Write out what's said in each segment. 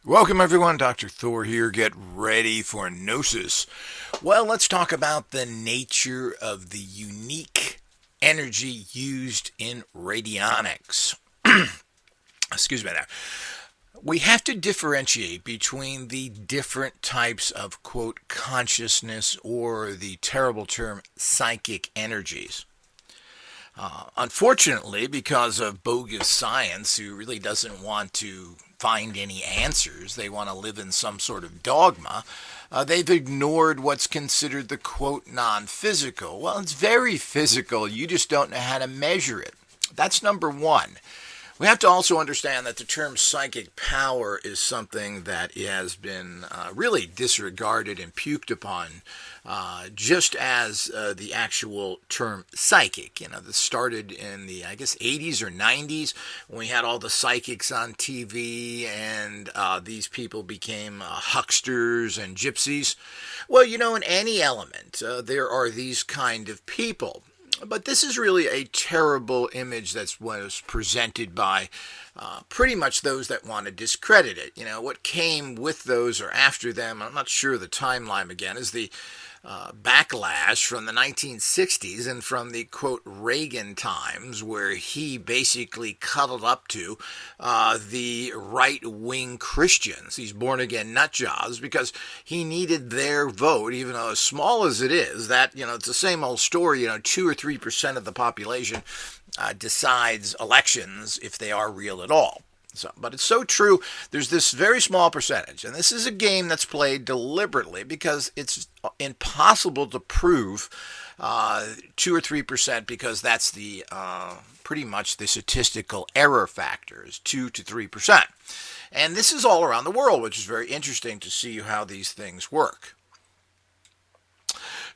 Welcome everyone, Dr. Thor here. Get ready for Gnosis. Well, let's talk about the nature of the unique energy used in radionics. Excuse me there. We have to differentiate between the different types of, quote, consciousness or the terrible term psychic energies. Unfortunately, because of bogus science who really doesn't want to find any answers, they want to live in some sort of dogma, they've ignored what's considered the quote non-physical. Well, it's very physical, you just don't know how to measure it. That's number one. We have to also understand that the term psychic power is something that has been really disregarded and puked upon, just as the actual term psychic. This started in the, 80s or 90s when we had all the psychics on TV and these people became hucksters and gypsies. Well, in any element, there are these kind of people. But this is really a terrible image that was presented by pretty much those that want to discredit it. What came with those or after them, I'm not sure the timeline again, is the backlash from the 1960s and from the, quote, Reagan times, where he basically cuddled up to the right-wing Christians, these born-again nutjobs, because he needed their vote, even though as small as it is, that, it's the same old story, 2 or 3% of the population decides elections if they are real at all. But it's so true. There's this very small percentage, and this is a game that's played deliberately because it's impossible to prove 2 or 3%, because that's the pretty much the statistical error factor is 2 to 3%. And this is all around the world, which is very interesting to see how these things work.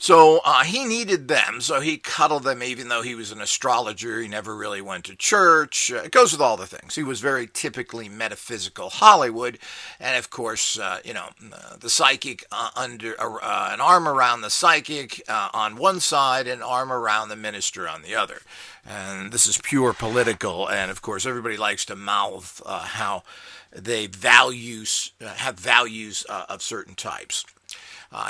So he needed them, so he cuddled them even though he was an astrologer. He never really went to church. It goes with all the things. He was very typically metaphysical Hollywood. And of course, the psychic under an arm around the psychic on one side, an arm around the minister on the other. And this is pure political. And of course, everybody likes to mouth how they have values of certain types.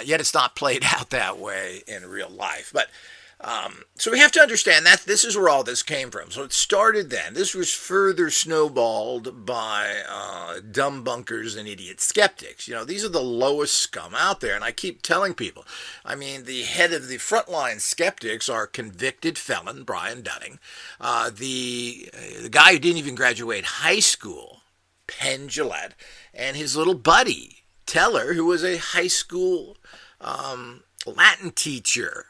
Yet it's not played out that way in real life. But so we have to understand that this is where all this came from. So it started then. This was further snowballed by dumb bunkers and idiot skeptics. These are the lowest scum out there. And I keep telling people, the head of the frontline skeptics are convicted felon Brian Dunning. The guy who didn't even graduate high school, Penn Jillette, and his little buddy, Teller, who was a high school Latin teacher,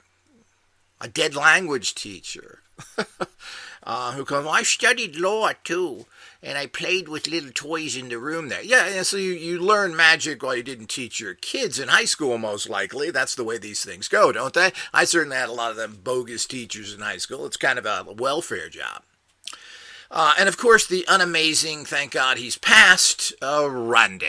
a dead language teacher, who comes, I studied law too, and I played with little toys in the room there. Yeah, so you learn magic while you didn't teach your kids in high school, most likely. That's the way these things go, don't they? I certainly had a lot of them bogus teachers in high school. It's kind of a welfare job. And of course, the unamazing, thank God he's passed, Randy,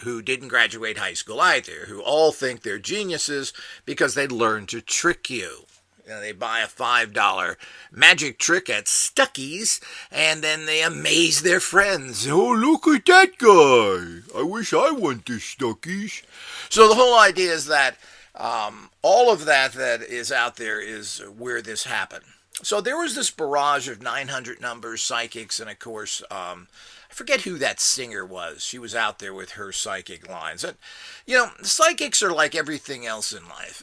who didn't graduate high school either, who all think they're geniuses because they learn to trick you. They buy a $5 magic trick at Stuckey's, and then they amaze their friends. Oh, look at that guy. I wish I went to Stuckey's. So the whole idea is that all of that is out there is where this happened. So there was this barrage of 900 numbers, psychics, and of course, I forget who that singer was. She was out there with her psychic lines. And, psychics are like everything else in life.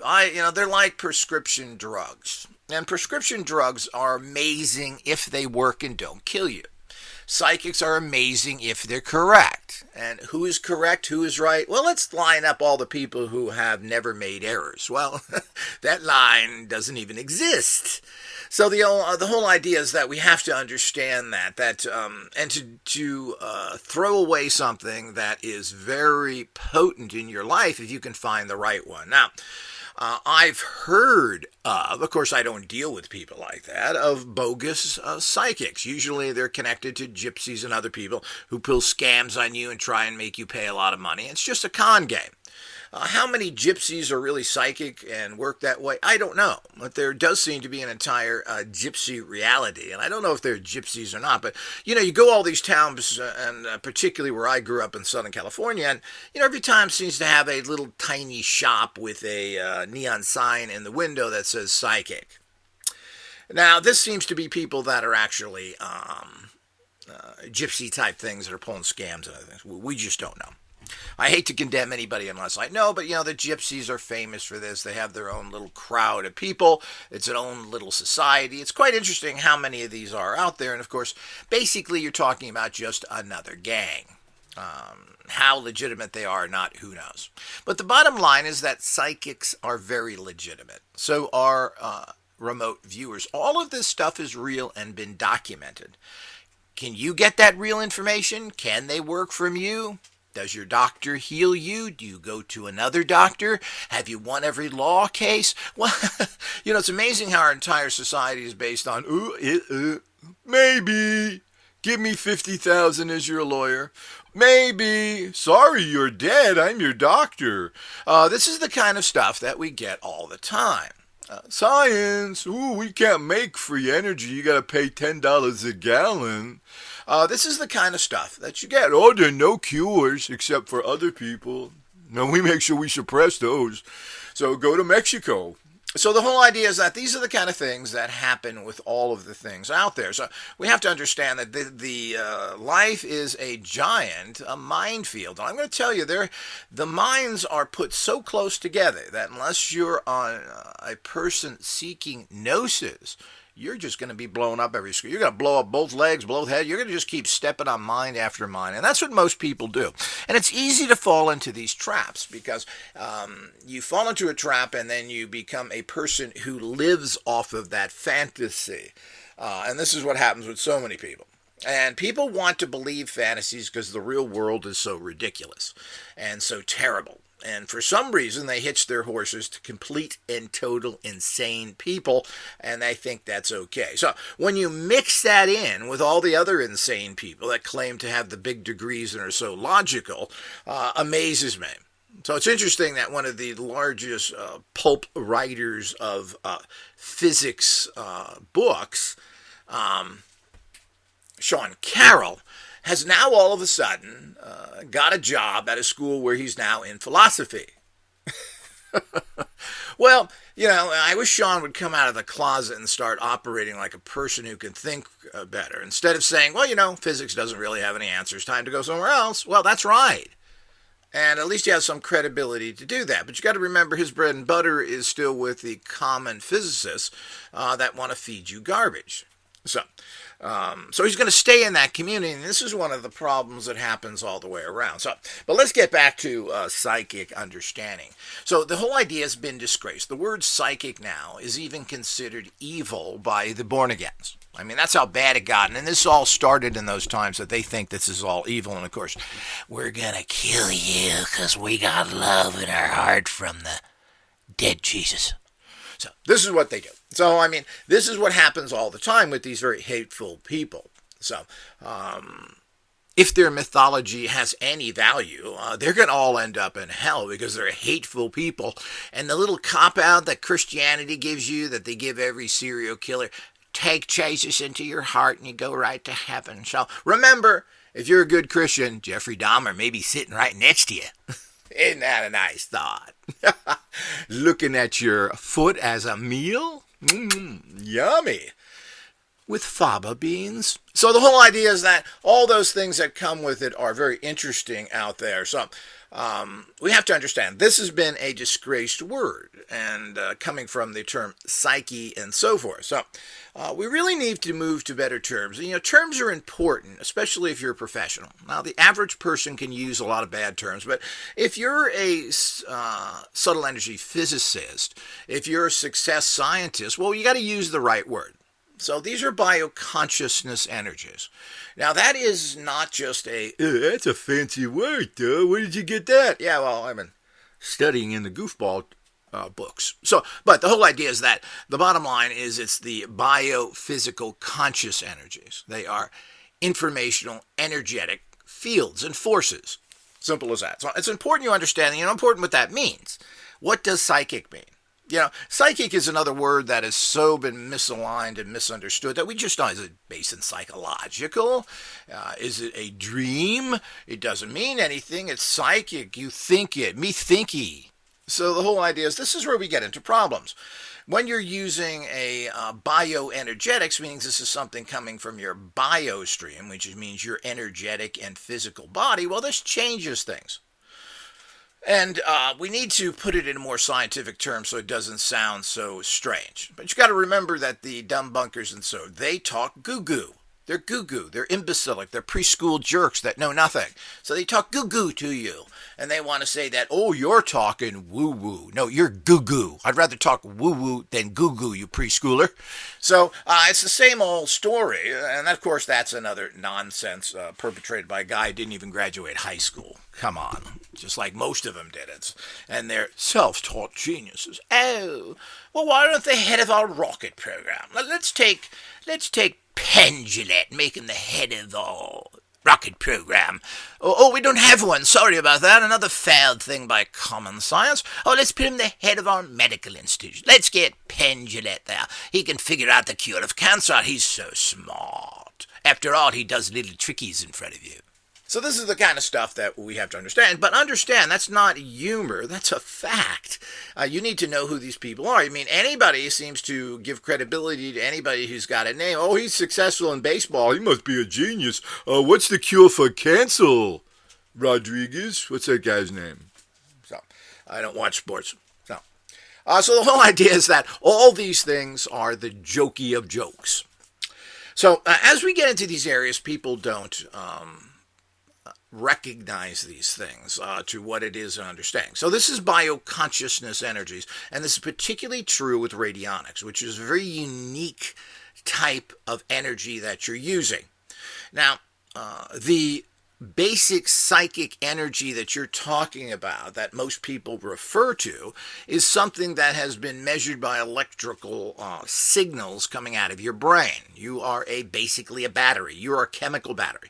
They're like prescription drugs. And prescription drugs are amazing if they work and don't kill you. Psychics are amazing if they're correct. And who is correct? Who is right? Well, let's line up all the people who have never made errors. Well, that line doesn't even exist. So the whole idea is that we have to understand that and to throw away something that is very potent in your life if you can find the right one. Now, I've heard of course I don't deal with people like that, of bogus psychics. Usually they're connected to gypsies and other people who pull scams on you and try and make you pay a lot of money. It's just a con game. How many gypsies are really psychic and work that way? I don't know. But there does seem to be an entire gypsy reality. And I don't know if they're gypsies or not. But, you go all these towns, and particularly where I grew up in Southern California, and, every town seems to have a little tiny shop with a neon sign in the window that says psychic. Now, this seems to be people that are actually gypsy type things that are pulling scams and other things. We just don't know. I hate to condemn anybody unless I know, but the gypsies are famous for this. They have their own little crowd of people. It's an own little society. It's quite interesting how many of these are out there. And of course, basically you're talking about just another gang. How legitimate they are or not, who knows. But the bottom line is that psychics are very legitimate. So are remote viewers. All of this stuff is real and been documented. Can you get that real information? Can they work from you? Does your doctor heal you? Do you go to another doctor? Have you won every law case? Well, it's amazing how our entire society is based on, maybe, give me $50,000 as your lawyer. Maybe, sorry, you're dead, I'm your doctor. This is the kind of stuff that we get all the time. Science, we can't make free energy, you gotta pay $10 a gallon. This is the kind of stuff that you get. Oh, there are no cures except for other people. No, we make sure we suppress those. So go to Mexico. So the whole idea is that these are the kind of things that happen with all of the things out there. So we have to understand that the life is a giant, a minefield. And I'm going to tell you, the minds are put so close together that unless you're on a person seeking gnosis, you're just going to be blown up every screw. You're going to blow up both legs, both heads. You're going to just keep stepping on mind after mind. And that's what most people do. And it's easy to fall into these traps because you fall into a trap and then you become a person who lives off of that fantasy. And this is what happens with so many people. And people want to believe fantasies because the real world is so ridiculous and so terrible. And for some reason, they hitch their horses to complete and total insane people, and they think that's okay. So when you mix that in with all the other insane people that claim to have the big degrees and are so logical, amazes me. So it's interesting that one of the largest pulp writers of physics books, Sean Carroll, has now all of a sudden got a job at a school where he's now in philosophy. Well, I wish Sean would come out of the closet and start operating like a person who can think better. Instead of saying, well, physics doesn't really have any answers, time to go somewhere else. Well, that's right. And at least he has some credibility to do that. But you got to remember his bread and butter is still with the common physicists that want to feed you garbage. So he's going to stay in that community, and this is one of the problems that happens all the way around. But let's get back to psychic understanding. So the whole idea has been disgraced. The word psychic now is even considered evil by the born-agains. I mean, that's how bad it got. And this all started in those times that they think this is all evil. And, of course, we're going to kill you because we got love in our heart from the dead Jesus. So this is what they do. So, I mean, this is what happens all the time with these very hateful people. So, if their mythology has any value, they're going to all end up in hell because they're hateful people. And the little cop-out that Christianity gives you, that they give every serial killer, take Jesus into your heart and you go right to heaven. So, remember, if you're a good Christian, Jeffrey Dahmer may be sitting right next to you. Isn't that a nice thought? Looking at your foot as a meal? Yummy. With fava beans. So the whole idea is that all those things that come with it are very interesting out there. So we have to understand this has been a disgraced word, and coming from the term psyche and so forth. So we really need to move to better terms. Terms are important, especially if you're a professional. Now, the average person can use a lot of bad terms, but if you're a subtle energy physicist, if you're a success scientist, well, you got to use the right word. So these are bioconsciousness energies. Now, that is not just that's a fancy word, though. Where did you get that? Yeah, well, I've been studying in the goofball books. But the whole idea is that the bottom line is it's the biophysical conscious energies. They are informational, energetic fields and forces. Simple as that. So it's important you understand, important what that means. What does psychic mean? Psychic is another word that has so been misaligned and misunderstood that we just know, is it based in psychological? Is it a dream? It doesn't mean anything. It's psychic. You think it. Me thinky. So the whole idea is this is where we get into problems. When you're using a bioenergetics, meaning this is something coming from your biostream, which means your energetic and physical body, well, this changes things. And we need to put it in more scientific terms so it doesn't sound so strange. But you got to remember that the dumb bunkers and so, they talk goo-goo. They're goo-goo. They're imbecilic. They're preschool jerks that know nothing. So they talk goo-goo to you. And they want to say that, oh, you're talking woo-woo. No, you're goo-goo. I'd rather talk woo-woo than goo-goo, you preschooler. So it's the same old story. And, of course, that's another nonsense perpetrated by a guy who didn't even graduate high school. Come on. Just like most of them did it. And they're self-taught geniuses. Oh, well, why don't they head of our rocket program? Let's take Penn Jillette, make him the head of the rocket program. Oh, we don't have one. Sorry about that. Another failed thing by common science. Oh, let's put him the head of our medical institution. Let's get Penn Jillette there. He can figure out the cure of cancer. He's so smart. After all, he does little trickies in front of you. So this is the kind of stuff that we have to understand. But understand, that's not humor. That's a fact. You need to know who these people are. I mean, anybody seems to give credibility to anybody who's got a name. Oh, he's successful in baseball. He must be a genius. What's the cure for cancer? Rodriguez? What's that guy's name? So, I don't watch sports. So the whole idea is that all these things are the jokey of jokes. So as we get into these areas, people don't recognize these things to what it is and understanding. So this is bioconsciousness energies, and this is particularly true with radionics, which is a very unique type of energy that you're using. Now, the basic psychic energy that you're talking about, that most people refer to, is something that has been measured by electrical signals coming out of your brain. You are basically a battery. You are a chemical battery.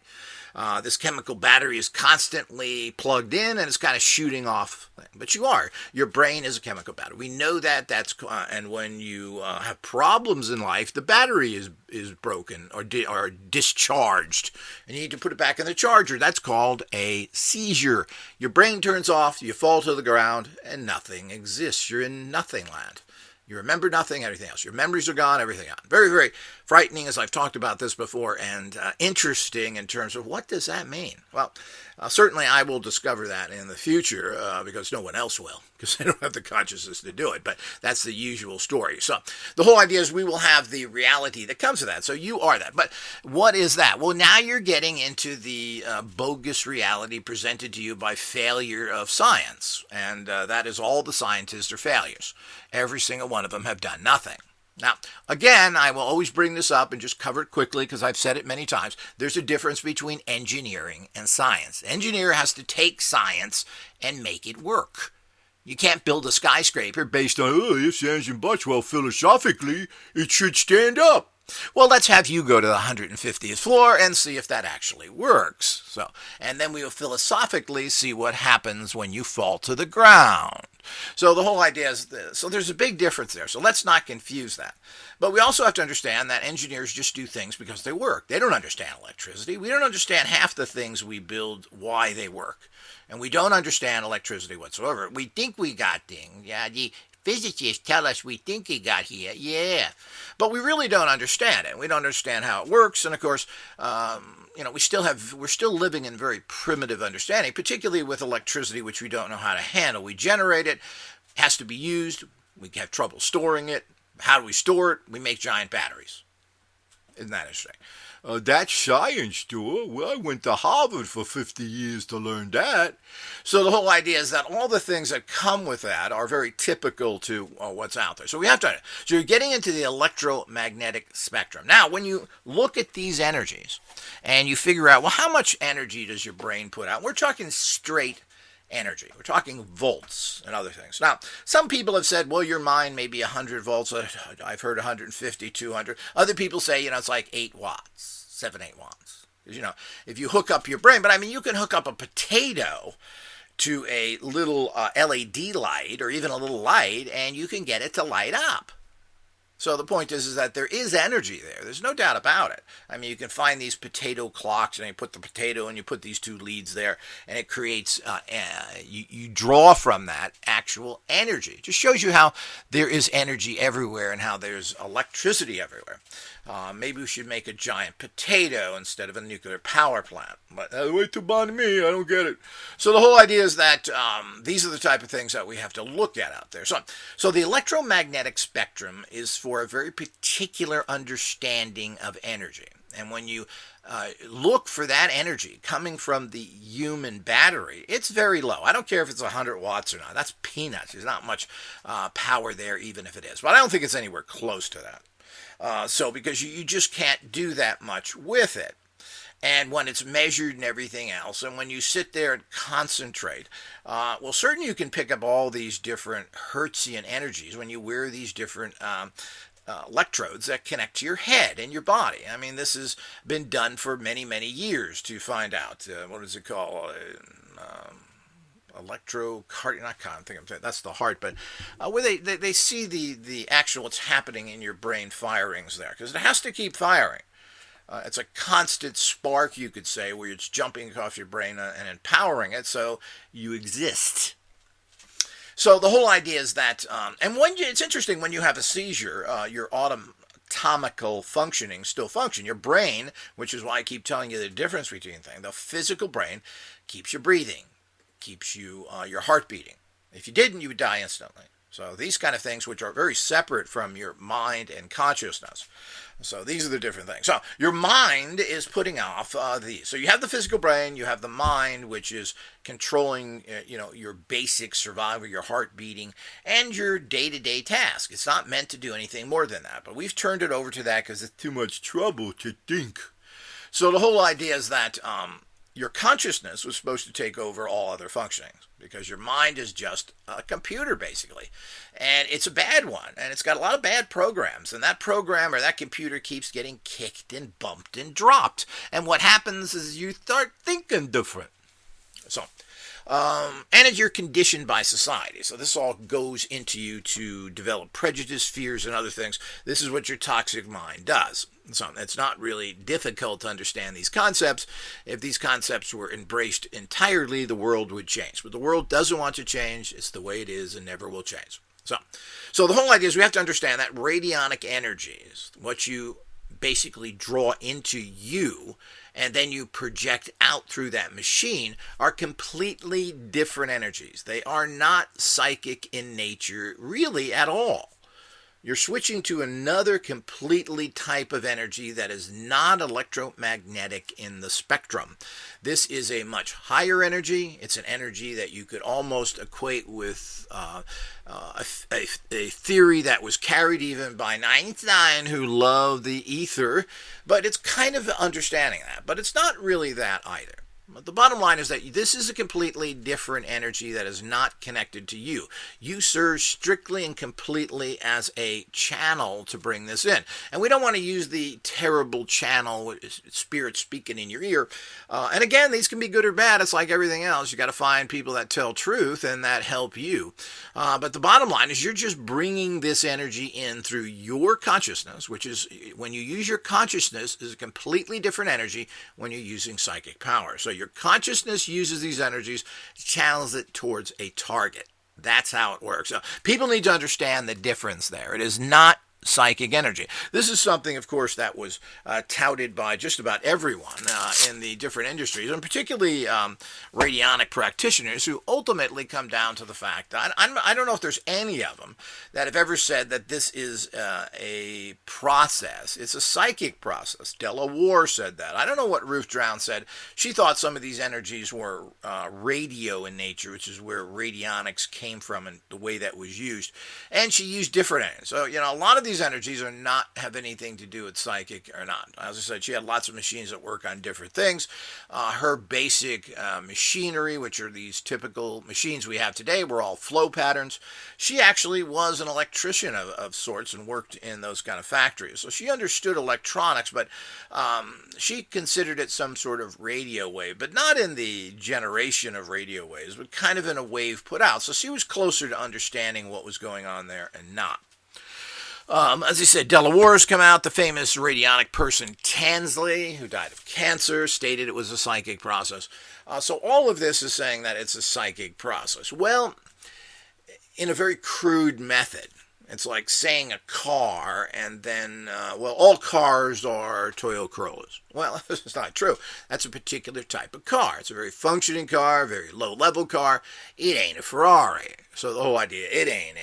This chemical battery is constantly plugged in and it's kind of shooting off. But your brain is a chemical battery. We know that. And when you have problems in life, the battery is broken or discharged, and you need to put it back in the charger. That's called a seizure. Your brain turns off, you fall to the ground, and nothing exists. You're in nothing land. You remember nothing, everything else. Your memories are gone, everything gone. Very, very frightening, as I've talked about this before, and interesting in terms of what does that mean? Well, certainly I will discover that in the future because no one else will, because they don't have the consciousness to do it. But that's the usual story. So the whole idea is we will have the reality that comes with that. So you are that. But what is that? Well, now you're getting into the bogus reality presented to you by failure of science. And that is all the scientists are failures. Every single one of them have done nothing. Now, again, I will always bring this up and just cover it quickly because I've said it many times. There's a difference between engineering and science. Engineer has to take science and make it work. You can't build a skyscraper based on, if stands and buts, well, philosophically, it should stand up. Well, let's have you go to the 150th floor and see if that actually works. And then we will philosophically see what happens when you fall to the ground. So the whole idea is this. So there's a big difference there. So let's not confuse that. But we also have to understand that engineers just do things because they work. They don't understand electricity. We don't understand half the things we build, why they work. And we don't understand electricity whatsoever. We think we got things. Yeah, the physicists tell us we think he got here. Yeah. But we really don't understand it. We don't understand how it works. And of course, we're still living in very primitive understanding, particularly with electricity, which we don't know how to handle. We generate it, has to be used. We have trouble storing it. How do we store it? We make giant batteries. Isn't that interesting? That's science, too. Well, I went to Harvard for 50 years to learn that. So the whole idea is that all the things that come with that are very typical to what's out there. So we have to. So you're getting into the electromagnetic spectrum. Now, when you look at these energies and you figure out, well, how much energy does your brain put out? We're talking straight energy. We're talking volts and other things. Now, some people have said, well, your mind may be 100 volts. I've heard 150, 200. Other people say, it's like 8 watts, 7, 8 watts. If you hook up your brain, but I mean, you can hook up a potato to a little LED light or even a little light, and you can get it to light up. So the point is that there is energy there. There's no doubt about it. I mean, you can find these potato clocks, and you put the potato and you put these two leads there, and it creates, you draw from that actual energy. It just shows you how there is energy everywhere and how there's electricity everywhere. Maybe we should make a giant potato instead of a nuclear power plant. But way too bad to me, I don't get it. So the whole idea is that these are the type of things that we have to look at out there. So the electromagnetic spectrum is for a very particular understanding of energy. And when you look for that energy coming from the human battery, it's very low. I don't care if it's 100 watts or not. That's peanuts. There's not much power there, even if it is. But I don't think it's anywhere close to that. Because you just can't do that much with it. And when it's measured and everything else, and when you sit there and concentrate, certainly you can pick up all these different Hertzian energies when you wear these different electrodes that connect to your head and your body. I mean, this has been done for many, many years to find out, what is it called? That's the heart, but where they see the actual what's happening in your brain firings there, because it has to keep firing. It's a constant spark, you could say, where it's jumping off your brain and empowering it so you exist. So the whole idea is that, it's interesting when you have a seizure, your anatomical functioning still function. Your brain, which is why I keep telling you the difference between things, the physical brain keeps you breathing, keeps you your heart beating. If you didn't, you would die instantly. So these kind of things, which are very separate from your mind and consciousness. So these are the different things. So your mind is putting off these. So you have the physical brain, you have the mind, which is controlling, your basic survival, your heart beating, and your day-to-day task. It's not meant to do anything more than that. But we've turned it over to that because it's too much trouble to think. So the whole idea is that your consciousness was supposed to take over all other functionings, because your mind is just a computer, basically. And it's a bad one, and it's got a lot of bad programs, and that program or that computer keeps getting kicked and bumped and dropped. And what happens is you start thinking different. And you're conditioned by society. So this all goes into you to develop prejudice, fears, and other things. This is what your toxic mind does. So it's not really difficult to understand these concepts. If these concepts were embraced entirely, the world would change. But the world doesn't want to change. It's the way it is and never will change. So the whole idea is we have to understand that radionic energy is what you basically draw into you, and then you project out through that machine, are completely different energies. They are not psychic in nature really at all. You're switching to another completely type of energy that is not electromagnetic in the spectrum. This is a much higher energy. It's an energy that you could almost equate with a theory that was carried even by Einstein, who loved the ether. But it's kind of understanding that. But it's not really that either. But the bottom line is that this is a completely different energy that is not connected to you. You serve strictly and completely as a channel to bring this in. And we don't want to use the terrible channel with spirit speaking in your ear. And again, these can be good or bad. It's like everything else. You got to find people that tell truth and that help you. But the bottom line is you're just bringing this energy in through your consciousness, which is, when you use your consciousness, is a completely different energy when you're using psychic power. So your consciousness uses these energies, channels it towards a target. That's how it works. So people need to understand the difference there. It is not psychic energy. This is something, of course, that was touted by just about everyone in the different industries, and particularly radionic practitioners, who ultimately come down to the fact that I don't know if there's any of them that have ever said that this is a process. It's a psychic process. Della War said that. I don't know what Ruth Drown said. She thought some of these energies were radio in nature, which is where radionics came from and the way that was used. And she used different energies. So, a lot of these energies are not have anything to do with psychic or not. As I said, she had lots of machines that work on different things. Her basic machinery, which are these typical machines we have today, were all flow patterns. She actually was an electrician of sorts and worked in those kind of factories. So she understood electronics, but she considered it some sort of radio wave, but not in the generation of radio waves, but kind of in a wave put out. So she was closer to understanding what was going on there and not. As I said, Delaware's come out. The famous radionic person Tansley, who died of cancer, stated it was a psychic process. So all of this is saying that it's a psychic process. Well, in a very crude method. It's like saying a car and then, all cars are Toyota Corollas. Well, that's not true. That's a particular type of car. It's a very functioning car, very low-level car. It ain't a Ferrari. So the whole idea, it ain't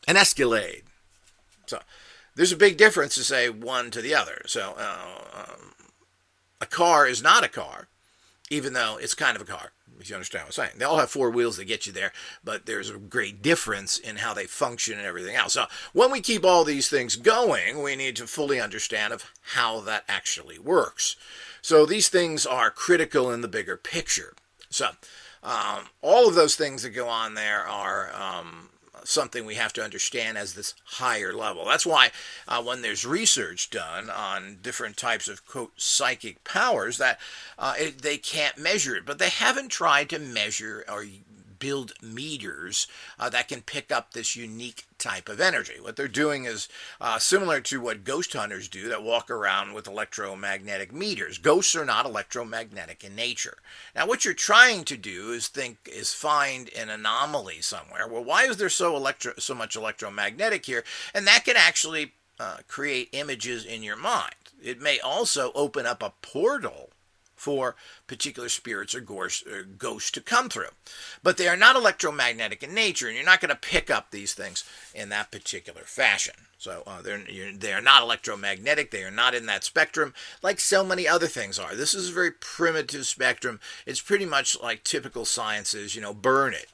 an Escalade. So there's a big difference to say one to the other. So a car is not a car, even though it's kind of a car, if you understand what I'm saying. They all have four wheels that get you there, but there's a great difference in how they function and everything else. So when we keep all these things going, we need to fully understand of how that actually works. So these things are critical in the bigger picture. So all of those things that go on there are something we have to understand as this higher level. That's why when there's research done on different types of, quote, psychic powers, that they can't measure it, but they haven't tried to measure or build meters that can pick up this unique type of energy. What they're doing is similar to what ghost hunters do that walk around with electromagnetic meters. Ghosts are not electromagnetic in nature. Now, what you're trying to do is find an anomaly somewhere. Well, why is there so much electromagnetic here? And that can actually create images in your mind. It may also open up a portal for particular spirits or ghosts to come through. But they are not electromagnetic in nature, and you're not going to pick up these things in that particular fashion. So they are not electromagnetic. They are not in that spectrum like so many other things are. This is a very primitive spectrum. It's pretty much like typical sciences, burn it.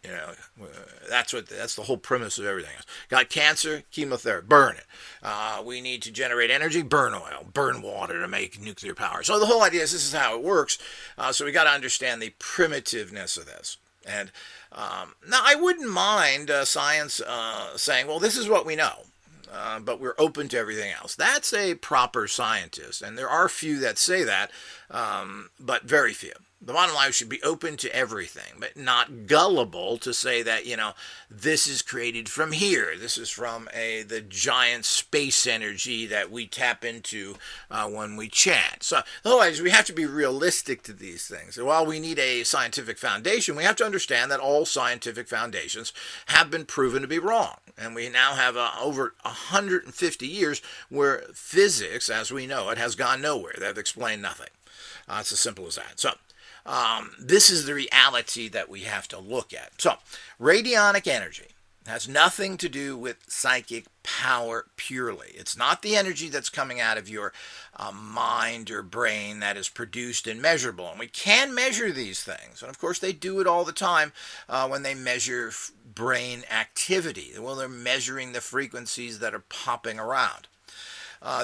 That's the whole premise of everything else. Got cancer, chemotherapy, burn it. We need to generate energy, burn oil, burn water to make nuclear power. So the whole idea is this is how it works. So we got to understand the primitiveness of this. And now I wouldn't mind science saying, well, this is what we know. But we're open to everything else. That's a proper scientist, and there are few that say that, but very few. The bottom line, should be open to everything, but not gullible to say that, this is created from here. This is from the giant space energy that we tap into when we chant. So the whole idea is we have to be realistic to these things. And while we need a scientific foundation, we have to understand that all scientific foundations have been proven to be wrong. And we now have over 150 years where physics, as we know it, has gone nowhere. They've explained nothing. It's as simple as that. So this is the reality that we have to look at. So radionic energy has nothing to do with psychic power purely. It's not the energy that's coming out of your mind or brain that is produced and measurable. And we can measure these things. And of course, they do it all the time when they measure brain activity. Well, they're measuring the frequencies that are popping around.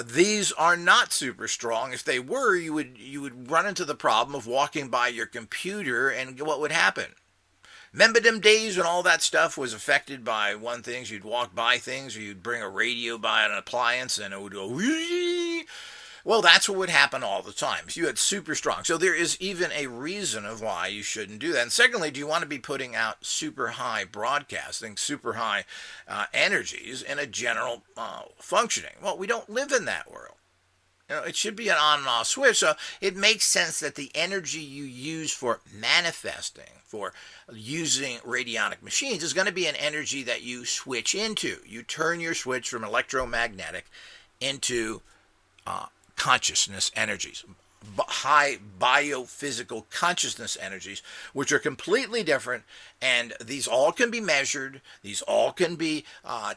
These are not super strong. If they were, you would run into the problem of walking by your computer, and what would happen? Remember them days when all that stuff was affected by one thing? You'd walk by things, or you'd bring a radio by an appliance, and it would go, whee! Well, that's what would happen all the time. So you had super strong. So there is even a reason of why you shouldn't do that. And secondly, do you want to be putting out super high broadcasting, super high energies in a general functioning? Well, we don't live in that world. It should be an on and off switch. So it makes sense that the energy you use for manifesting, for using radionic machines, is going to be an energy that you switch into. You turn your switch from electromagnetic into consciousness energies. high biophysical consciousness energies, which are completely different, and these all can be measured, these all can be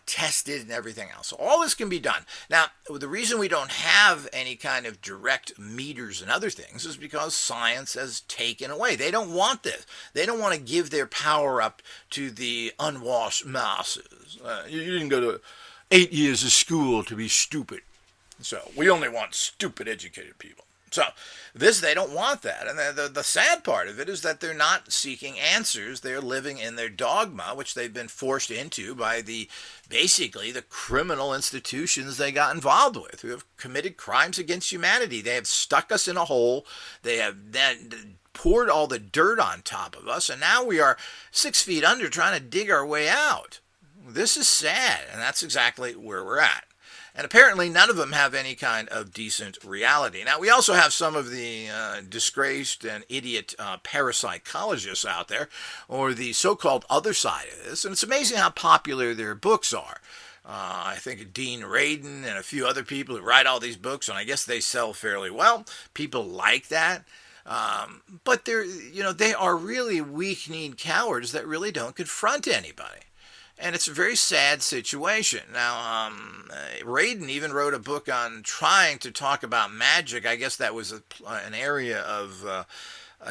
tested and everything else. So all this can be done. Now, the reason we don't have any kind of direct meters and other things is because science has taken away. They don't want this. They don't want to give their power up to the unwashed masses. You didn't go to 8 years of school to be stupid. So we only want stupid educated people. So they don't want that. And the sad part of it is that they're not seeking answers. They're living in their dogma, which they've been forced into by basically the criminal institutions they got involved with, who have committed crimes against humanity. They have stuck us in a hole. They have then poured all the dirt on top of us, and now we are 6 feet under trying to dig our way out. This is sad, and that's exactly where we're at. And apparently none of them have any kind of decent reality. Now, we also have some of the disgraced and idiot parapsychologists out there, or the so-called other side of this. And it's amazing how popular their books are. I think Dean Radin and a few other people who write all these books, and I guess they sell fairly well. People like that. But they are really weak-kneed cowards that really don't confront anybody. And it's a very sad situation. Now, Radin even wrote a book on trying to talk about magic. I guess that was an area of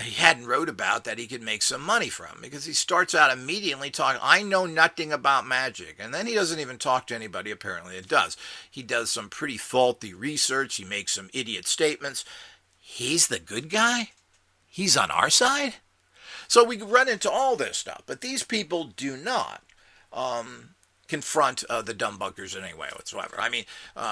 he hadn't wrote about that he could make some money from, because he starts out immediately talking, I know nothing about magic. And then he doesn't even talk to anybody, apparently it does. He does some pretty faulty research. He makes some idiot statements. He's the good guy? He's on our side? So we run into all this stuff. But these people do not confront the dumb bunkers in any way whatsoever. I mean,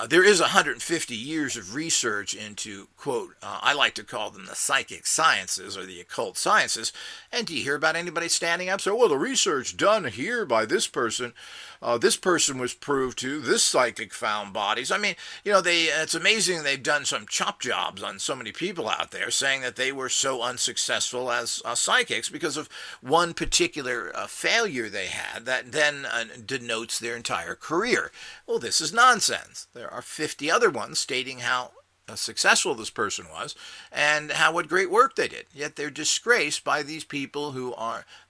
there is 150 years of research into, quote, I like to call them the psychic sciences or the occult sciences. And do you hear about anybody standing up? So, well, the research done here by this person was proved to, this psychic found bodies. I mean, it's amazing they've done some chop jobs on so many people out there saying that they were so unsuccessful as psychics because of one particular failure they had that then denotes their entire career. Well, this is nonsense. There are 50 other ones stating how successful this person was and what great work they did. Yet they're disgraced by these people who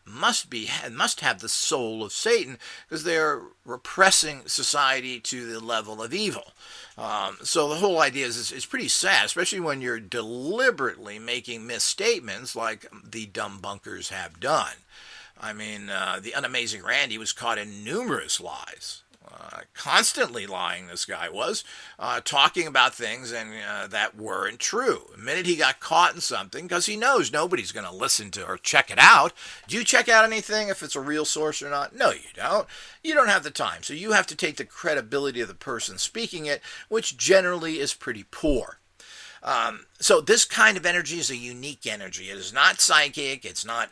must have the soul of Satan, because they're repressing society to the level of evil. So the whole idea is pretty sad, especially when you're deliberately making misstatements like the dumb bunkers have done. I mean, the unamazing Randy was caught in numerous lies. Constantly lying, this guy was, talking about things that weren't true. The minute he got caught in something, because he knows nobody's going to listen to or check it out. Do you check out anything if it's a real source or not? No, you don't. You don't have the time. So you have to take the credibility of the person speaking it, which generally is pretty poor. So this kind of energy is a unique energy. It is not psychic. It's not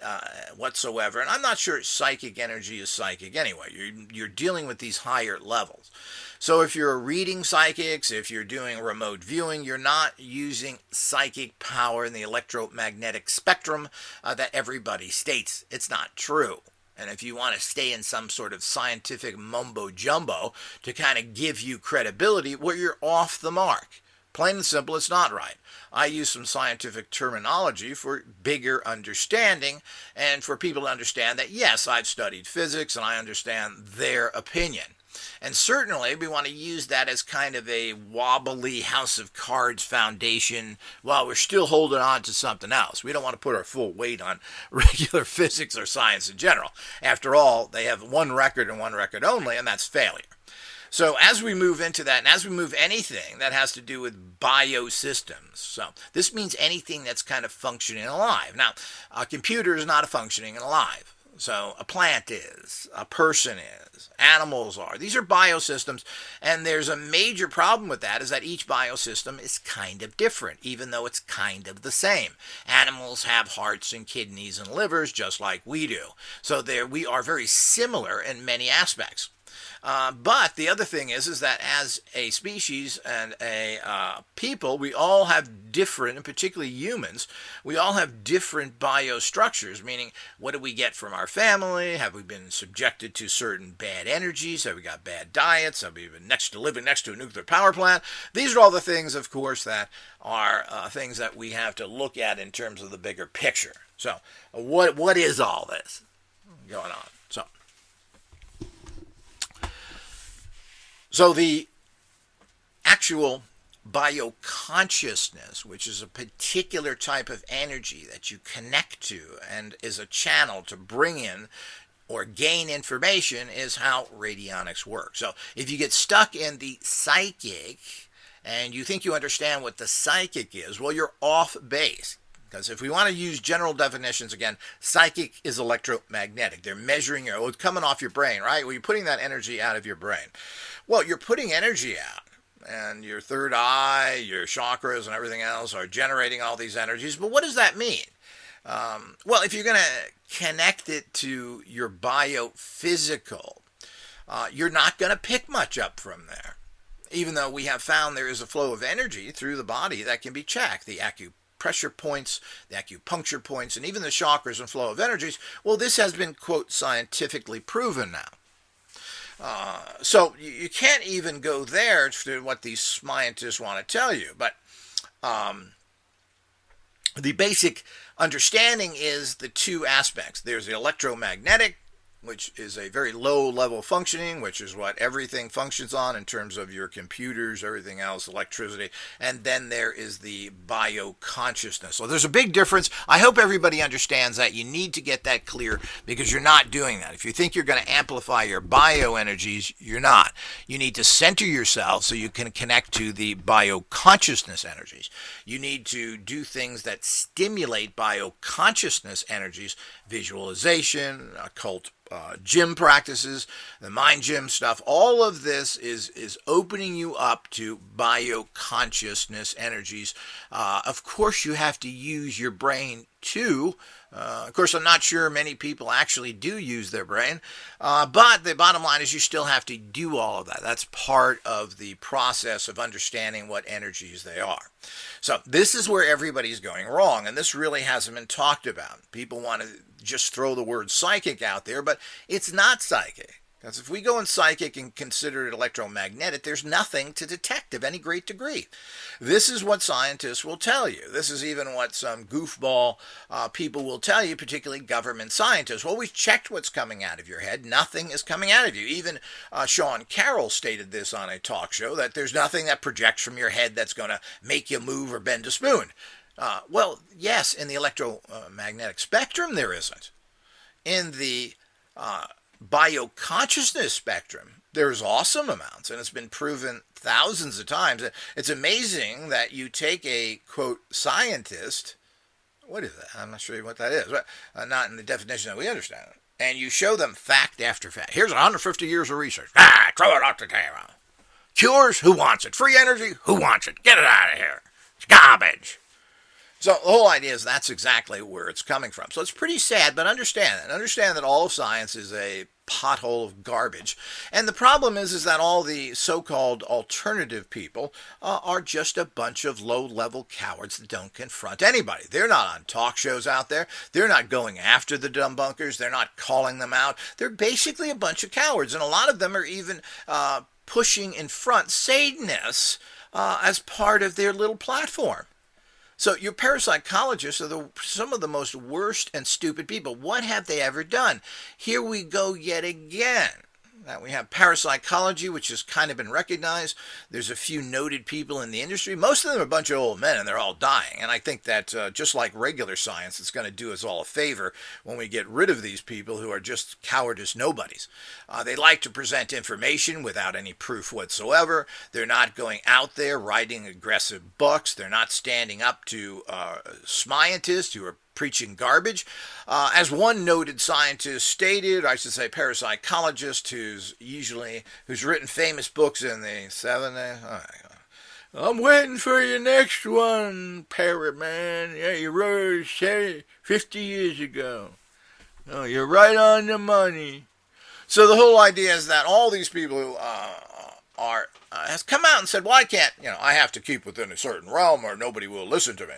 whatsoever. And I'm not sure psychic energy is psychic anyway. You're dealing with these higher levels. So if you're reading psychics, if you're doing remote viewing, you're not using psychic power in the electromagnetic spectrum that everybody states. It's not true. And if you want to stay in some sort of scientific mumbo-jumbo to kind of give you credibility, well, you're off the mark. Plain and simple, it's not right. I use some scientific terminology for bigger understanding and for people to understand that, yes, I've studied physics and I understand their opinion. And certainly we want to use that as kind of a wobbly house of cards foundation while we're still holding on to something else. We don't want to put our full weight on regular physics or science in general. After all, they have one record and one record only, and that's failure. So as we move into that, and as we move anything that has to do with biosystems, so this means anything that's kind of functioning alive. Now, a computer is not a functioning and alive. So a plant is, a person is, animals are. These are biosystems, and there's a major problem with that, is that each biosystem is kind of different, even though it's kind of the same. Animals have hearts and kidneys and livers just like we do. So we are very similar in many aspects. But the other thing is that as a species and a people, we all have different, and particularly humans, we all have different biostructures, meaning what do we get from our family? Have we been subjected to certain bad energies? Have we got bad diets? Have we been living next to a nuclear power plant? These are all the things, of course, that are things that we have to look at in terms of the bigger picture. So what is all this going on? So the actual bioconsciousness, which is a particular type of energy that you connect to and is a channel to bring in or gain information, is how radionics work. So if you get stuck in the psychic and you think you understand what the psychic is, well, you're off base. Because if we want to use general definitions again, psychic is electromagnetic. They're measuring it's coming off your brain, right? Well, you're putting that energy out of your brain. Well, you're putting energy out, and your third eye, your chakras, and everything else are generating all these energies. But what does that mean? Well, if you're going to connect it to your biophysical, you're not going to pick much up from there. Even though we have found there is a flow of energy through the body that can be checked. The acupressure points, the acupuncture points, and even the chakras and flow of energies. Well, this has been, quote, scientifically proven now. So you can't even go there to what these scientists want to tell you. But the basic understanding is the two aspects. There's the electromagnetic, which is a very low level functioning, which is what everything functions on in terms of your computers, everything else, electricity. And then there is the bioconsciousness. So there's a big difference. I hope everybody understands that. You need to get that clear because you're not doing that. If you think you're going to amplify your bioenergies, you're not. You need to center yourself so you can connect to the bioconsciousness energies. You need to do things that stimulate bioconsciousness energies, visualization, occult gym practices, the mind gym stuff. All of this is opening you up to bioconsciousness energies. Of course, you have to use your brain too. Of course, I'm not sure many people actually do use their brain, but the bottom line is you still have to do all of that. That's part of the process of understanding what energies they are. So this is where everybody's going wrong, and this really hasn't been talked about. People want to just throw the word psychic out there, but it's not psychic. Because if we go in psychic and consider it electromagnetic, there's nothing to detect of any great degree. This is what scientists will tell you. This is even what some goofball people will tell you, particularly government scientists. Well, we've checked what's coming out of your head. Nothing is coming out of you. Even Sean Carroll stated this on a talk show, that there's nothing that projects from your head that's going to make you move or bend a spoon. Well, yes, in the electromagnetic spectrum, there isn't. In the bioconsciousness spectrum, there's awesome amounts, and it's been proven thousands of times. It's amazing that you take a, quote, scientist, what is that? I'm not sure what that is, but not in the definition that we understand it, and you show them fact after fact. Here's 150 years of research. Throw it off the table. Cures? Who wants it? Free energy? Who wants it? Get it out of here. It's garbage. So the whole idea is that's exactly where it's coming from. So it's pretty sad, but understand that. Understand that all of science is a pothole of garbage. And the problem is that all the so-called alternative people are just a bunch of low-level cowards that don't confront anybody. They're not on talk shows out there. They're not going after the dumb bunkers. They're not calling them out. They're basically a bunch of cowards. And a lot of them are even pushing in front Satanists as part of their little platform. So your parapsychologists are some of the most worst and stupid people. What have they ever done? Here we go yet again. Now we have parapsychology, which has kind of been recognized. There's a few noted people in the industry. Most of them are a bunch of old men, and they're all dying. And I think that just like regular science, it's going to do us all a favor when we get rid of these people who are just cowardice nobodies. They like to present information without any proof whatsoever. They're not going out there writing aggressive books. They're not standing up to scientists who are preaching garbage. As one noted scientist stated, I should say parapsychologist, who's written famous books in the 70s. I'm waiting for your next one, parrot man. Yeah, you wrote it 50 years ago. Oh, you're right on the money. So the whole idea is that all these people who are has come out and said, well, I can't, I have to keep within a certain realm or nobody will listen to me.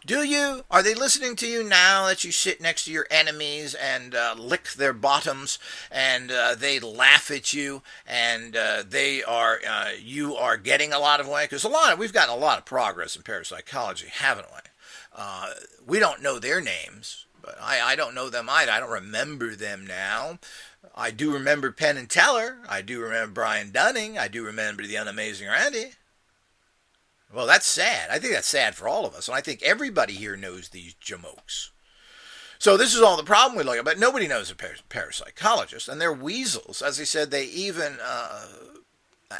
Do you? Are they listening to you now that you sit next to your enemies and lick their bottoms and they laugh at you and you are getting a lot of way? Because we've gotten a lot of progress in parapsychology, haven't we? We don't know their names, but I don't know them either. I don't remember them now. I do remember Penn and Teller. I do remember Brian Dunning. I do remember the Unamazing Randy. Well, that's sad. I think that's sad for all of us. And I think everybody here knows these jamokes. So this is all the problem we look at. But nobody knows a parapsychologist. And they're weasels. As I said, they even,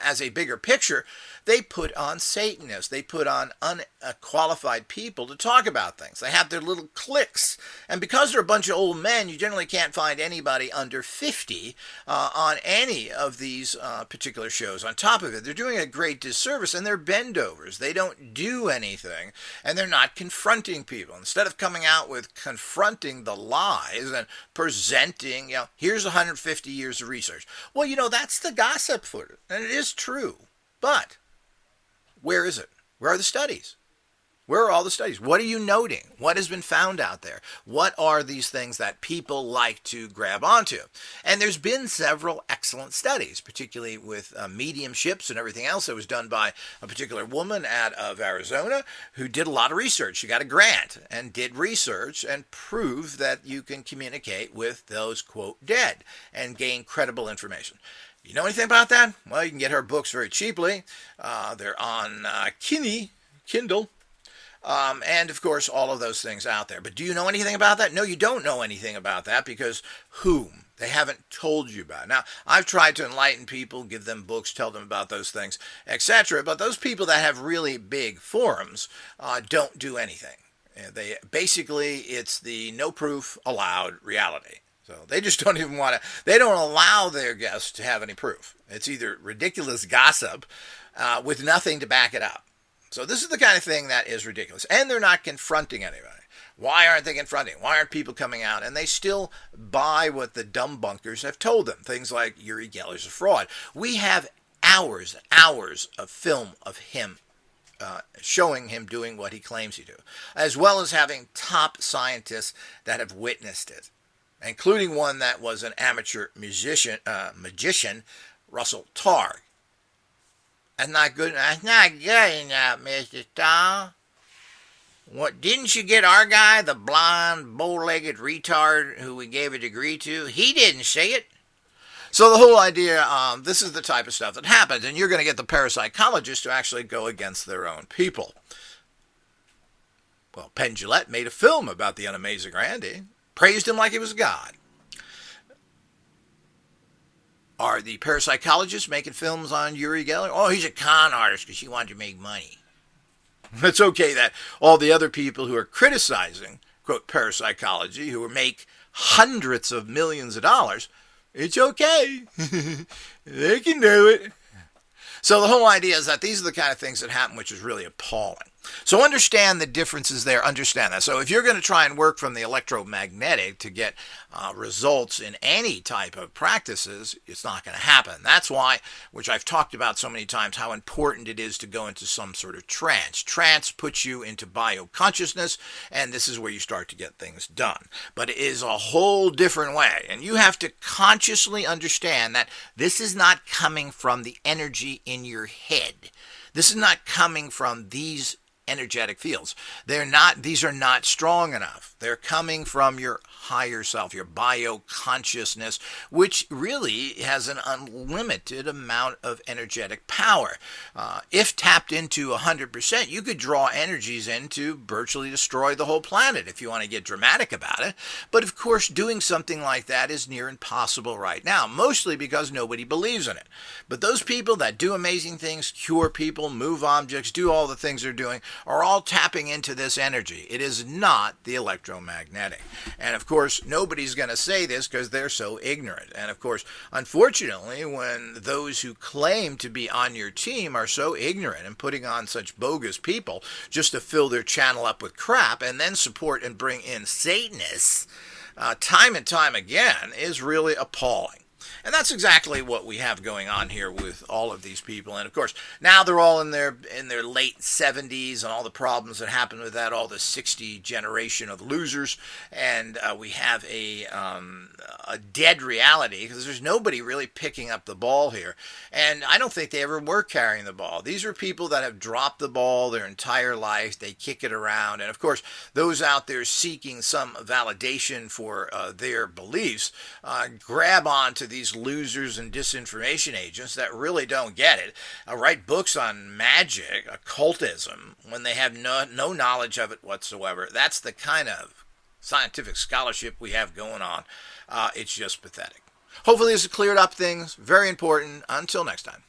as a bigger picture, they put on Satanists. They put on unqualified people to talk about things. They have their little cliques. And because they're a bunch of old men, you generally can't find anybody under 50 on any of these particular shows. On top of it, they're doing a great disservice, and they're bendovers. They don't do anything, and they're not confronting people. Instead of coming out with confronting the lies and presenting, here's 150 years of research. Well, that's the gossip for it, and it is true. But where is it? Where are the studies? Where are all the studies? What are you noting? What has been found out there? What are these things that people like to grab onto? And there's been several excellent studies, particularly with mediumships and everything else that was done by a particular woman out of Arizona who did a lot of research. She got a grant and did research and proved that you can communicate with those, quote, dead and gain credible information. You know anything about that? Well, you can get her books very cheaply. They're on Kindle. And, of course, all of those things out there. But do you know anything about that? No, you don't know anything about that because whom? They haven't told you about it. Now, I've tried to enlighten people, give them books, tell them about those things, etc. But those people that have really big forums don't do anything. It's the no proof allowed reality. So they just don't even they don't allow their guests to have any proof. It's either ridiculous gossip with nothing to back it up. So this is the kind of thing that is ridiculous. And they're not confronting anybody. Why aren't they confronting? Why aren't people coming out? And they still buy what the dumb bunkers have told them. Things like Uri Geller's a fraud. We have hours of film of him showing him doing what he claims he do, as well as having top scientists that have witnessed it, including one that was an amateur magician, Russell Targ. That's not good enough, Mr. Starr. What, didn't you get our guy, the blonde, bow-legged retard who we gave a degree to? He didn't say it. So the whole idea, this is the type of stuff that happens, and you're going to get the parapsychologists to actually go against their own people. Well, Penn Jillette made a film about the Unamazing Randy, praised him like he was a god. Are the parapsychologists making films on Uri Geller? Oh, he's a con artist because he wanted to make money. It's okay that all the other people who are criticizing, quote, parapsychology, who make hundreds of millions of dollars, it's okay. They can do it. So the whole idea is that these are the kind of things that happen, which is really appalling. So understand the differences there. Understand that. So if you're going to try and work from the electromagnetic to get results in any type of practices, it's not going to happen. That's why, which I've talked about so many times, how important it is to go into some sort of trance. Trance puts you into bioconsciousness, and this is where you start to get things done. But it is a whole different way, and you have to consciously understand that this is not coming from the energy in your head. This is not coming from these energetic fields. These are not strong enough. They're coming from your higher self, your bioconsciousness, which really has an unlimited amount of energetic power. If tapped into 100%, you could draw energies in to virtually destroy the whole planet if you want to get dramatic about it. But of course, doing something like that is near impossible right now, mostly because nobody believes in it. But those people that do amazing things, cure people, move objects, do all the things they're doing, are all tapping into this energy. It is not the electromagnetic. And of course, nobody's going to say this because they're so ignorant. And of course, unfortunately, when those who claim to be on your team are so ignorant and putting on such bogus people just to fill their channel up with crap and then support and bring in Satanists time and time again is really appalling. And that's exactly what we have going on here with all of these people. And of course, now they're all in their late 70s, and all the problems that happened with that, all the 60 generation of losers, and we have a dead reality because there's nobody really picking up the ball here. And I don't think they ever were carrying the ball. These are people that have dropped the ball their entire life. They kick it around, and of course, those out there seeking some validation for their beliefs grab onto these losers and disinformation agents that really don't get it, write books on magic, occultism, when they have no knowledge of it whatsoever. That's the kind of scientific scholarship we have going on. It's just pathetic. Hopefully this has cleared up things. Very important. Until next time.